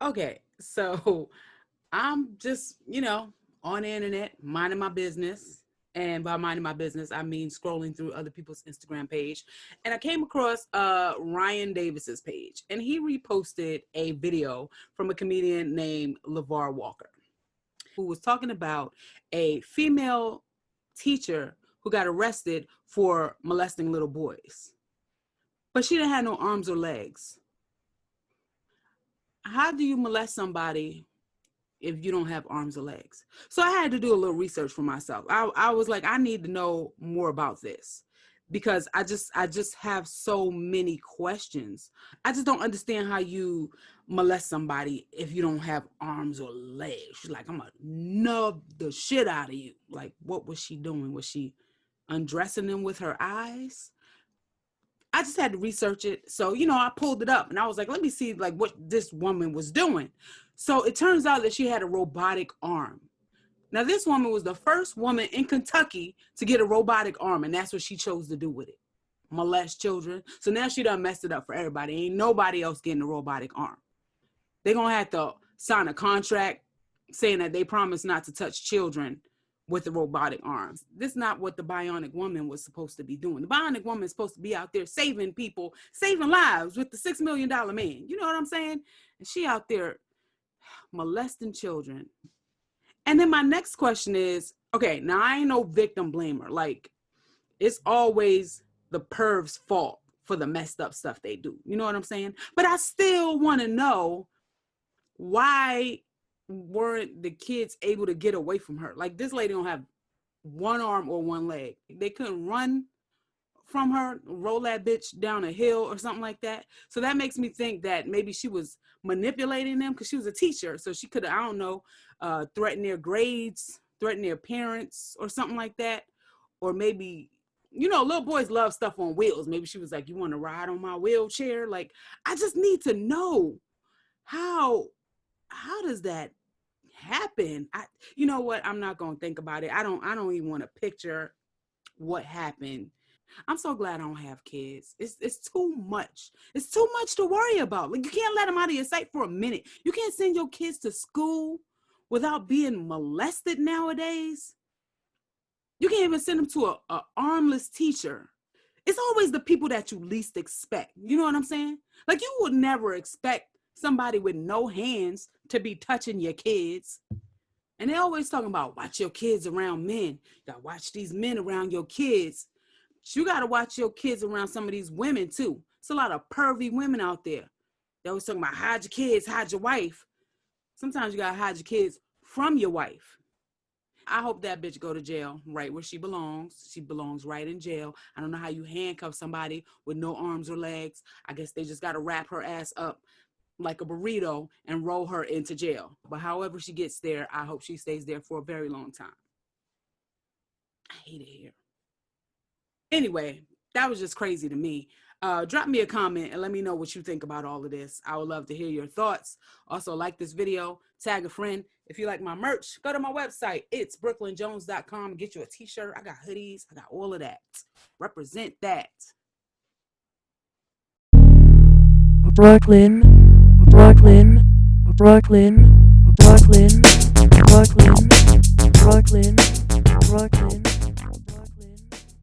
Okay, so I'm just, on the internet, minding my business. And by minding my business, I mean scrolling through other people's Instagram page. And I came across Ryan Davis's page, and he reposted a video from a comedian named LeVar Walker, who was talking about a female teacher who got arrested for molesting little boys. But she didn't have no arms or legs. How do you molest somebody if you don't have arms or legs? So I had to do a little research for myself. I was like, I need to know more about this because I just have so many questions. I just don't understand how you molest somebody if you don't have arms or legs. She's like, I'm gonna nub the shit out of you. Like, what was she doing? Was she undressing them with her eyes? I just had to research it. So, I pulled it up and I was like, let me see like what this woman was doing. So it turns out that she had a robotic arm. Now, this woman was the first woman in Kentucky to get a robotic arm, and that's what she chose to do with it. Molest children. So now she done messed it up for everybody. Ain't nobody else getting a robotic arm. They're going to have to sign a contract saying that they promise not to touch children with the robotic arms. This is not what the bionic woman was supposed to be doing. The bionic woman is supposed to be out there saving people, saving lives with the $6 million man. You know what I'm saying? And she out there molesting children. And then my next question is, okay, now I ain't no victim blamer. Like, it's always the perv's fault for the messed up stuff they do. You know what I'm saying? But I still want to know, why weren't the kids able to get away from her? Like, this lady don't have one arm or one leg. They couldn't run from her, roll that bitch down a hill or something like that. So that makes me think that maybe she was manipulating them because she was a teacher. So she could have, I don't know, threatened their grades, threatened their parents or something like that. Or maybe, little boys love stuff on wheels. Maybe she was like, you want to ride on my wheelchair? Like, I just need to know how does that happen? You know what? I'm not going to think about it. I don't even want to picture what happened. I'm so glad I don't have kids. It's too much. It's too much to worry about. Like, you can't let them out of your sight for a minute. You can't send your kids to school without being molested nowadays. You can't even send them to a armless teacher. It's always the people that you least expect. You know what I'm saying? Like, you would never expect somebody with no hands to be touching your kids. And they're always talking about watch your kids around men. You gotta watch these men around your kids. But you gotta watch your kids around some of these women too. It's a lot of pervy women out there. They always talking about hide your kids, hide your wife. Sometimes you gotta hide your kids from your wife. I hope that bitch go to jail right where she belongs. She belongs right in jail. I don't know how you handcuff somebody with no arms or legs. I guess they just gotta wrap her ass up like a burrito and roll her into jail. But however she gets there, I hope she stays there for a very long time. I hate it here. Anyway, that was just crazy to me. Drop me a comment and let me know what you think about all of this. I would love to hear your thoughts. Also, like this video, tag a friend. If you like my merch, go to my website. It's brooklynjones.com. Get you a t-shirt. I got hoodies. I got all of that. Represent that. Brooklyn, Brooklyn, Brooklyn, Brooklyn, Brooklyn, Brooklyn, Brooklyn.